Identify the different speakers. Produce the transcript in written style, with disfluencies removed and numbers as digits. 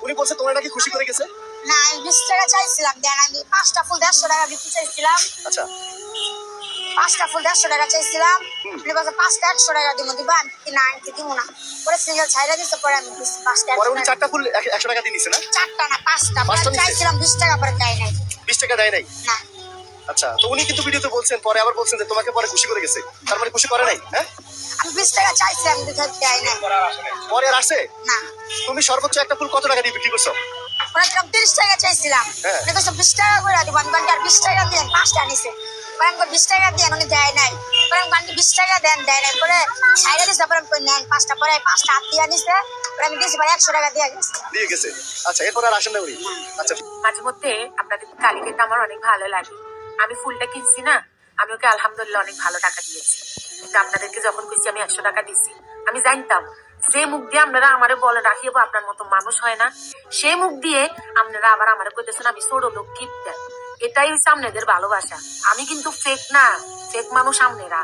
Speaker 1: উনি বলছে তোমার নাকি খুশি করে গেছে।
Speaker 2: না আমি 20 টাকা চাইছিলাম, দেন আমি 5টা ফুল 150 টাকা দিতে চাইছিলাম।
Speaker 1: আচ্ছা
Speaker 2: 5টা ফুল 150 টাকা চাইছিলাম, উনি বলছে 5টা 100 টাকা দিব, দিবা আমি না আমি দিব না। পরে সিঙ্গেল ছাইরা দিতে, পরে আমি 5টা
Speaker 1: পরে উনি 4টা ফুল 100 টাকা দিয়ে নিছে না?
Speaker 2: 4টা না 5টা,
Speaker 1: পাঁচটা নিছে?
Speaker 2: চাইছিলাম 20 টাকা, পরে দেয় নাই।
Speaker 1: 20 টাকা দেয় নাই?
Speaker 2: না
Speaker 1: আচ্ছা তো উনি কিন্তু ভিডিওতে বলছেন, পরে আবার বলছেন যে তোমাকে পরে খুশি করে গেছে, তার মানে খুশি করে নাই? হ্যাঁ
Speaker 2: আমি 20 টাকা চাইছিলাম, কিন্তু দেয় নাই।
Speaker 1: পরে আর আসে?
Speaker 2: না
Speaker 1: তুমি সর্বোচ্চ একটা ফুল কত টাকা দিয়ে বিক্রি করছো?
Speaker 2: পরে 30 টাকা চাইছিলাম,
Speaker 1: হ্যাঁ।
Speaker 2: উনি বলছে 20 টাকা করে দিব, আমি বলছি আর 20 টাকা দেন, 5টা নিছে। পরে আমি 20 টাকা দেন, উনি দেয় নাই। পরে আমি বলছি 20 টাকা দেন, দেয় নাই। পরে ছাইরা দিছে, পরে আমি নেন 5টা, পরে 5টা হাত দিয়ে নিছে, পরে আমি দিয়েছি, পরে 100 টাকা দিয়ে গেছে।
Speaker 1: দিয়ে গেছে। আচ্ছা এরপর আর আসেন না উনি? আচ্ছা
Speaker 3: মাঝে মধ্যে আপনাদের কালি খেতে আমার অনেক ভালো লাগে। আমি ফুলটা কিনছি না, আমি ওকে আলহামদুলিল্লাহ অনেক ভালো টাকা দিয়েছি। কিন্তু আপনাদেরকে যখন কইছি আমি 100 টাকা দিছি, আমি জানতাম যে মুখ দিয়ে আপনারা আমারে বলে রাখিব আপনার মতো মানুষ হয় না, সেই মুখ দিয়ে আপনারা আবার আমারে কইতেছেন আমি ছোট লোক, গিফট দেন। এটাই হচ্ছে আপনাদের ভালোবাসা। আমি কিন্তু ফেক না, ফেক মানুষ আপনারা।